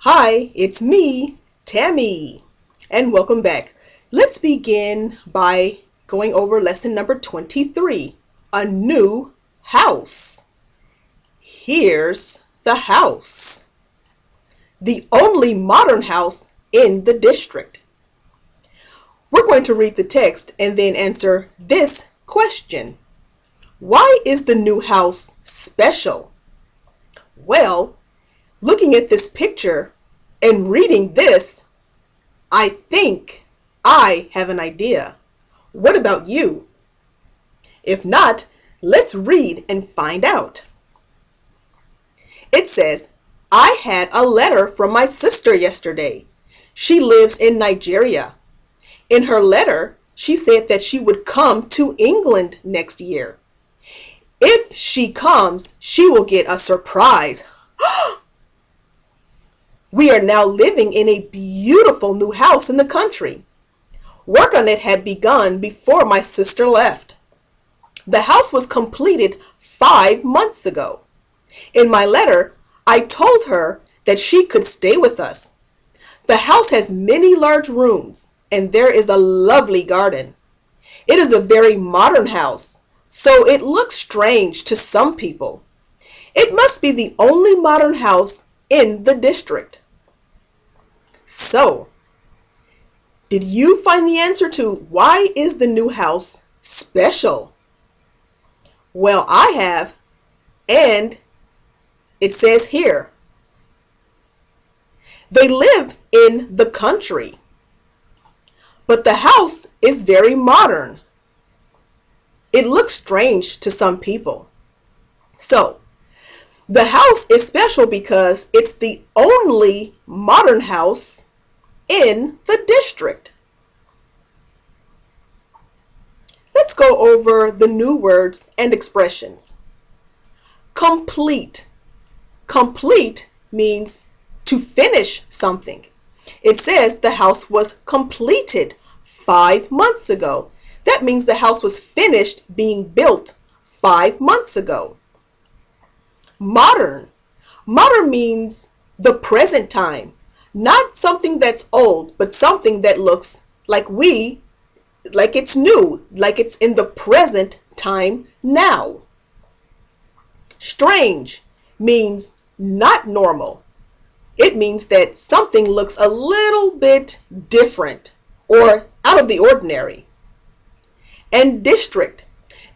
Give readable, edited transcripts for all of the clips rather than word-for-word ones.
Hi, it's me, Tammy, and welcome back. Let's begin by going over lesson number 23, a new house. Here's the house, the only modern house in the district. We're going to read the text and then answer this question. Why is the new house special? Well, looking at this picture and reading this, I think I have an idea. What about you? If not, let's read and find out. It says, I had a letter from my sister yesterday. She lives in Nigeria. In her letter, she said that she would come to England next year. If she comes, she will get a surprise. We are now living in a beautiful new house in the country. Work on it had begun before my sister left. The house was completed 5 months ago. In my letter, I told her that she could stay with us. The house has many large rooms, and there is a lovely garden. It is a very modern house, so it looks strange to some people. It must be the only modern house in the district. So, did you find the answer to why is the new house special? Well, I have, and it says here, they live in the country, but the house is very modern. It looks strange to some people. So, the house is special because it's the only modern house in the district. Let's go over the new words and expressions. Complete. Complete means to finish something. It says the house was completed 5 months ago. That means the house was finished being built 5 months ago. Modern. Modern means the present time. Not something that's old, but something that looks like it's new, like it's in the present time now. Strange means not normal. It means that something looks a little bit different or out of the ordinary. And district.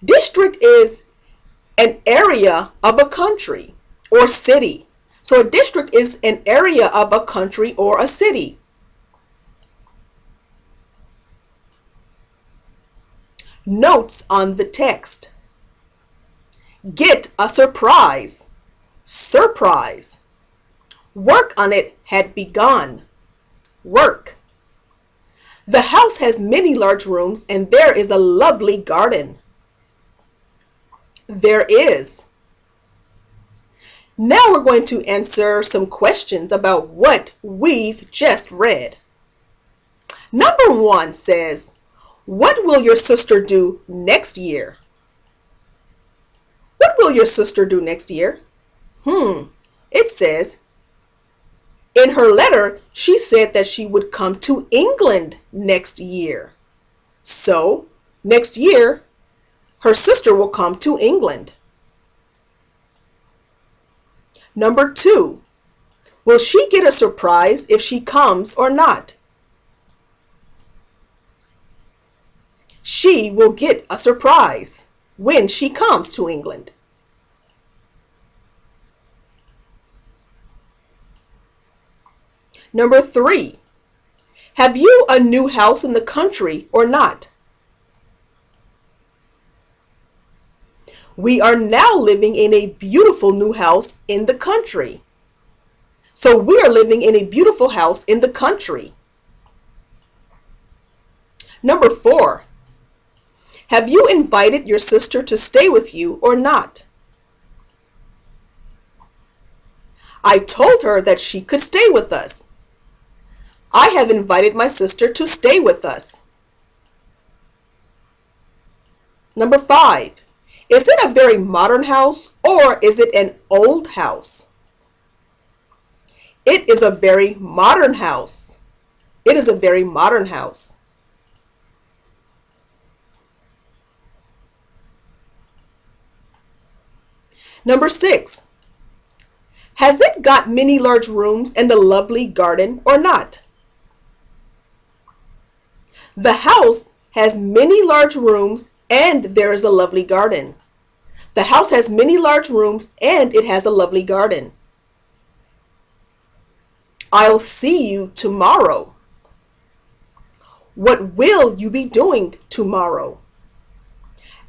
District is an area of a country or city. So a district is an area of a country or a city. Notes on the text. Get a surprise. Surprise. Work on it had begun. Work. The house has many large rooms and there is a lovely garden. There is. Now we're going to answer some questions about what we've just read. Number 1 says, what will your sister do next year? What will your sister do next year? It says, in her letter, she said that she would come to England next year. So, next year, her sister will come to England. Number 2, will she get a surprise if she comes or not? She will get a surprise when she comes to England. Number 3, have you a new house in the country or not? We are now living in a beautiful new house in the country. So we are living in a beautiful house in the country. Number 4, have you invited your sister to stay with you or not? I told her that she could stay with us. I have invited my sister to stay with us. Number 5, is it a very modern house or is it an old house? It It is a very modern house. It is a very modern house. Number 6. Has it got many large rooms and a lovely garden or not? The house has many large rooms and there is a lovely garden. The house has many large rooms and it has a lovely garden. I'll see you tomorrow. What will you be doing tomorrow?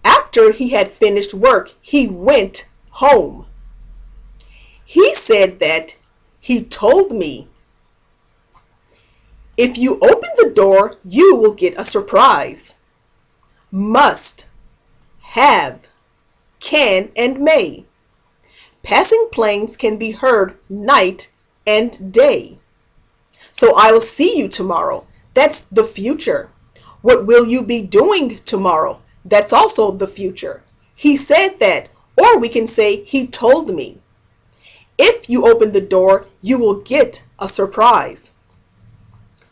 After he had finished work, he went home. He said that he told me. If you open the door, you will get a surprise. Must, have, can, and may. Passing planes can be heard night and day. So I will see you tomorrow. That's the future. What will you be doing tomorrow? That's also the future. He said that, or we can say he told me. If you open the door, you will get a surprise.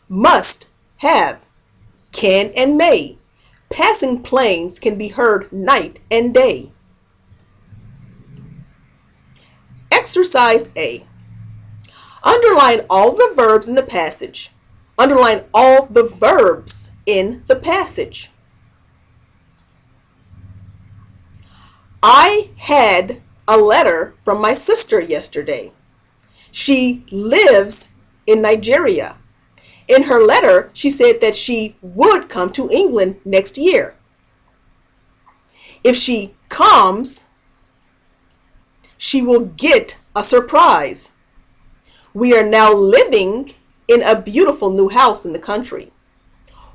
Must, have, can, and may. Passing planes can be heard night and day. Exercise A. Underline all the verbs in the passage. Underline all the verbs in the passage. I had a letter from my sister yesterday. She lives in Nigeria. In her letter, she said that she would come to England next year. If she comes, she will get a surprise. We are now living in a beautiful new house in the country.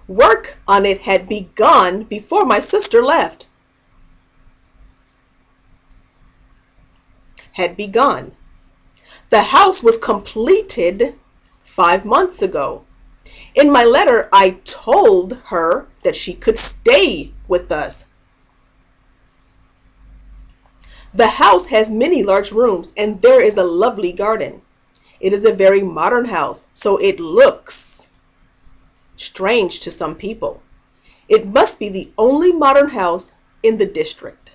Work on it had begun before my sister left. Had begun. The house was completed 5 months ago. In my letter, I told her that she could stay with us. The house has many large rooms and there is a lovely garden. It is a very modern house, so it looks strange to some people. It must be the only modern house in the district.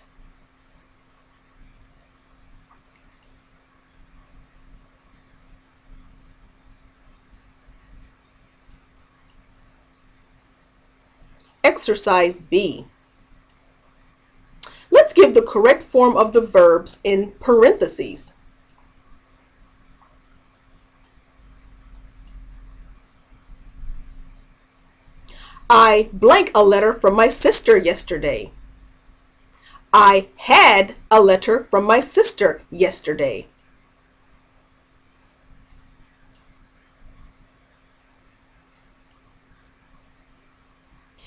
Exercise B. Let's give the correct form of the verbs in parentheses. I blank a letter from my sister yesterday. I had a letter from my sister yesterday.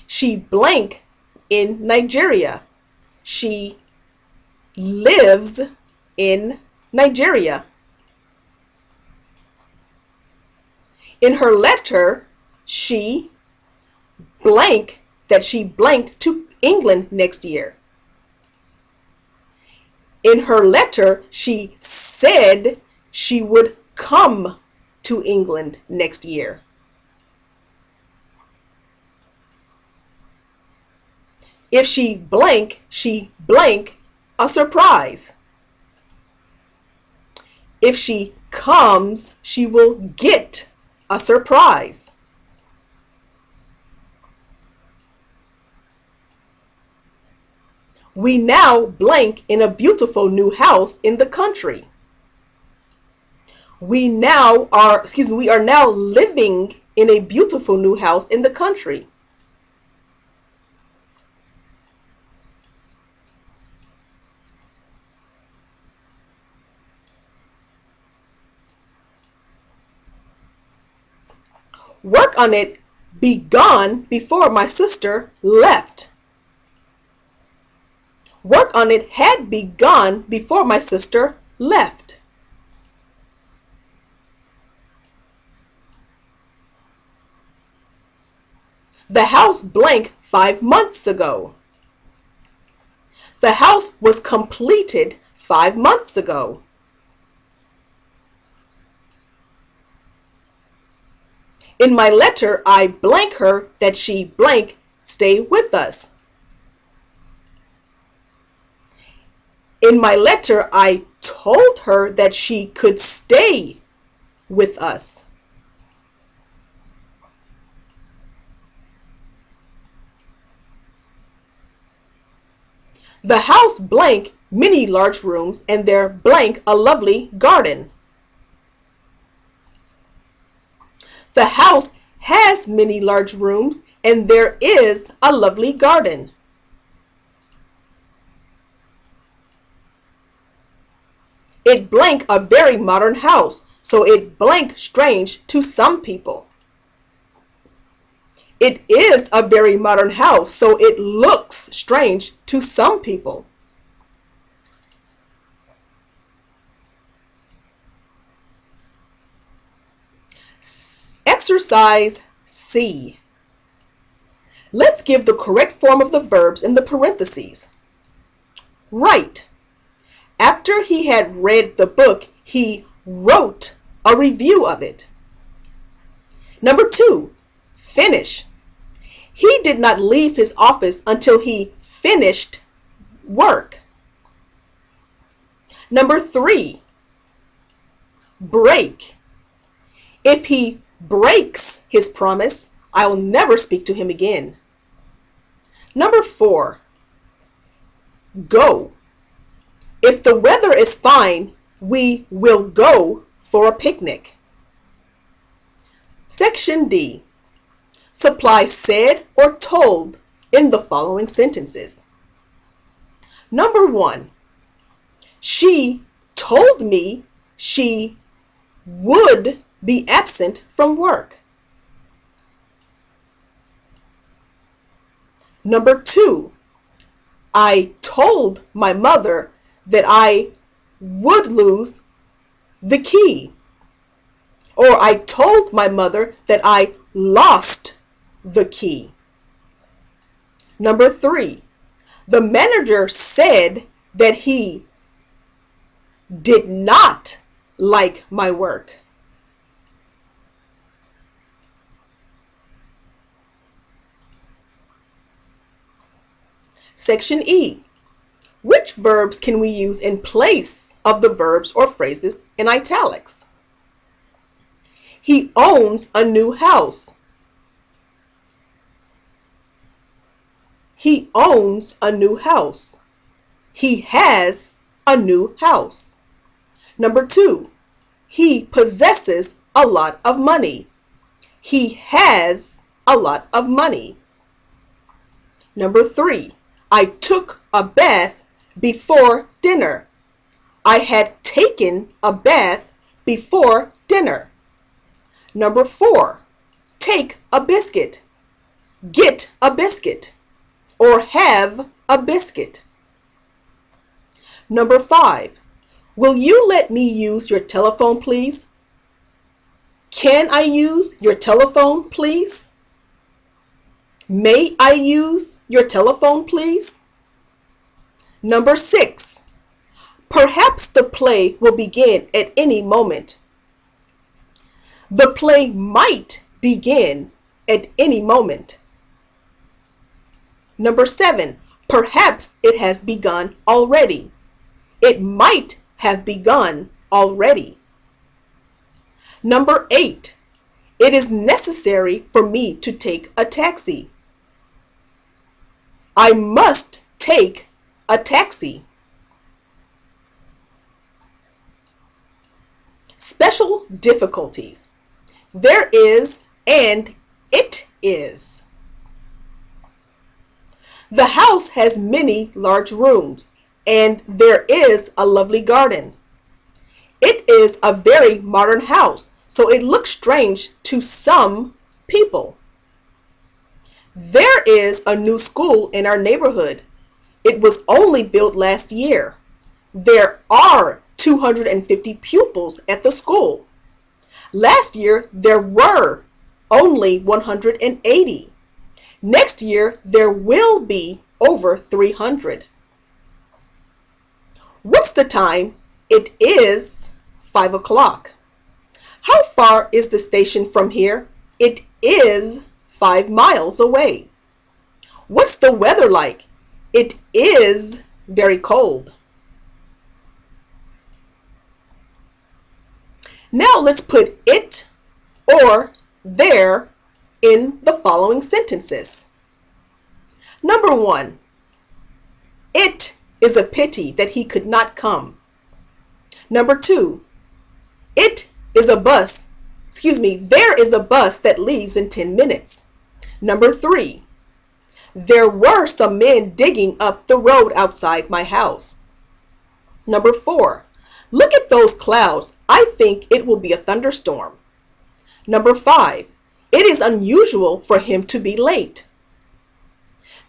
She blank in Nigeria. She lives in Nigeria. In her letter, she blank that she blanked to England next year. In her letter, she said she would come to England next year. If she blank a surprise. If she comes, she will get a surprise. We now blank in a beautiful new house in the country. We are now living in a beautiful new house in the country. Work on it begun before my sister left. Work on it had begun before my sister left. The house blank 5 months ago. The house was completed 5 months ago. In my letter, I blank her that she blank stay with us. In my letter, I told her that she could stay with us. The house blank many large rooms and there blank a lovely garden. The house has many large rooms and there is a lovely garden. It blank a very modern house, so it blank strange to some people. It is a very modern house, so it looks strange to some people. Exercise C. Let's give the correct form of the verbs in the parentheses. Write. After he had read the book, he wrote a review of it. Number 2, finish. He did not leave his office until he finished work. Number 3, break. If he breaks his promise, I'll never speak to him again. Number 4, go. If the weather is fine, we will go for a picnic. Section D. Supply said or told in the following sentences. Number 1, she told me she would be absent from work. Number 2, I told my mother that I would lose the key. Or I told my mother that I lost the key. Number 3, the manager said that he did not like my work. Section E. Which verbs can we use in place of the verbs or phrases in italics? He owns a new house. He owns a new house. He has a new house. Number 2, he possesses a lot of money. He has a lot of money. Number 3, I took a bath before dinner. I had taken a bath before dinner. Number 4, take a biscuit, get a biscuit, or have a biscuit. Number 5, will you let me use your telephone, please? Can I use your telephone, please? May I use your telephone, please? Number 6, perhaps the play will begin at any moment. The play might begin at any moment. Number 7, perhaps it has begun already. It might have begun already. Number 8, it is necessary for me to take a taxi. I must take a taxi. Special difficulties. There is and it is. The house has many large rooms and there is a lovely garden. It is a very modern house, so it looks strange to some people. There is a new school in our neighborhood. It was only built last year. There are 250 pupils at the school. Last year, there were only 180. Next year, there will be over 300. What's the time? It is 5 o'clock. How far is the station from here? It is 5 miles away. What's the weather like? It is very cold. Now let's put it or there in the following sentences. Number 1, it is a pity that he could not come. Number 2, there is a bus that leaves in 10 minutes. Number 3, there were some men digging up the road outside my house. Number 4, look at those clouds. I think it will be a thunderstorm. Number 5, it is unusual for him to be late.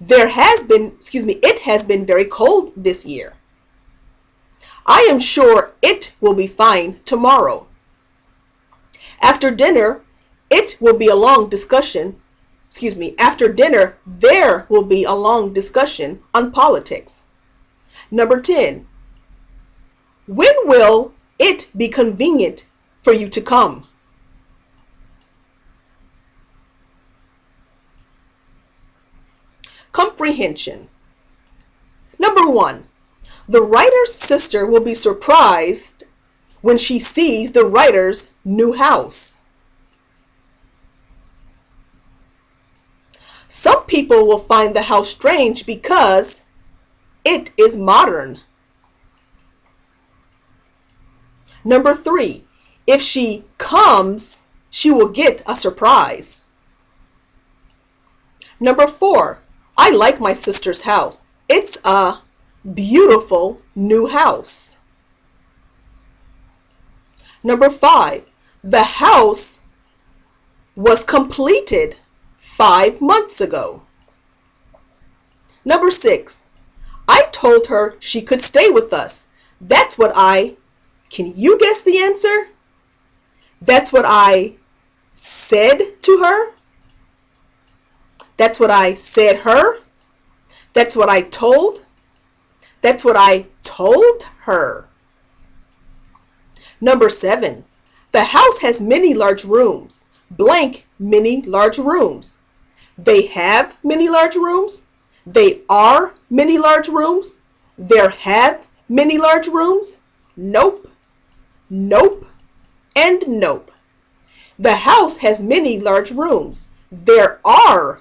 It has been very cold this year. I am sure it will be fine tomorrow. After dinner, there will be a long discussion on politics. Number 10, when will it be convenient for you to come? Comprehension. Number 1, the writer's sister will be surprised when she sees the writer's new house. Some people will find the house strange because it is modern. Number 3, if she comes, she will get a surprise. Number 4, I like my sister's house. It's a beautiful new house. Number 5, the house was completed 5 months ago. Number 6, I told her she could stay with us. Can you guess the answer? That's what I said to her. That's what I said her. That's what I told. That's what I told her. Number 7, the house has many large rooms. Blank many large rooms. They have many large rooms. They are many large rooms. There have many large rooms. Nope, nope, and nope. The house has many large rooms. There are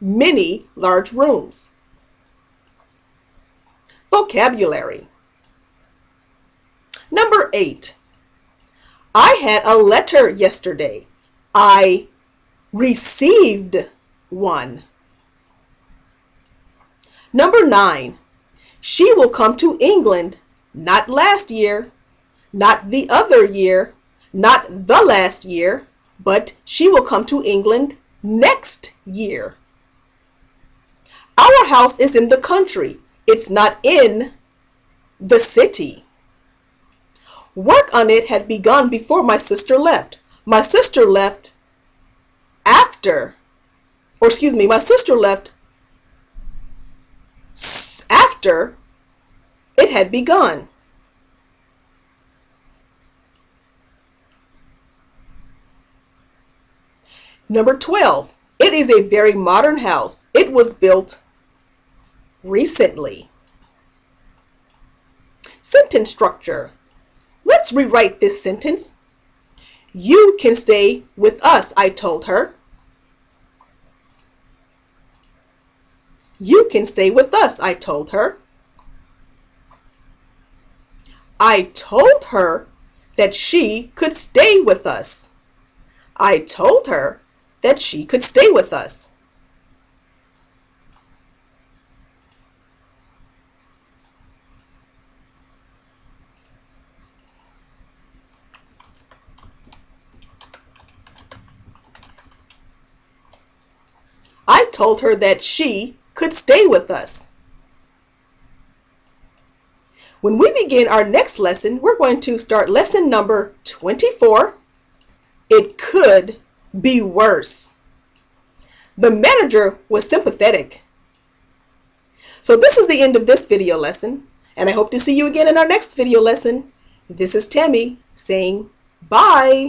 many large rooms. Vocabulary. Number 8, I had a letter yesterday. I received one. Number 9, she will come to England, not last year, not the other year, not the last year, but she will come to England next year. Our house is in the country. It's not in the city. Work on it had begun before my sister left. My sister left after it had begun. Number 12, it is a very modern house. It was built recently. Sentence structure. Let's rewrite this sentence. You can stay with us, I told her. You can stay with us, I told her. I told her that she could stay with us. I told her that she could stay with us. I told her that she could stay with us. When we begin our next lesson, we're going to start lesson number 24. It could be worse. The manager was sympathetic. So this is the end of this video lesson, and I hope to see you again in our next video lesson. This is Tammy saying bye.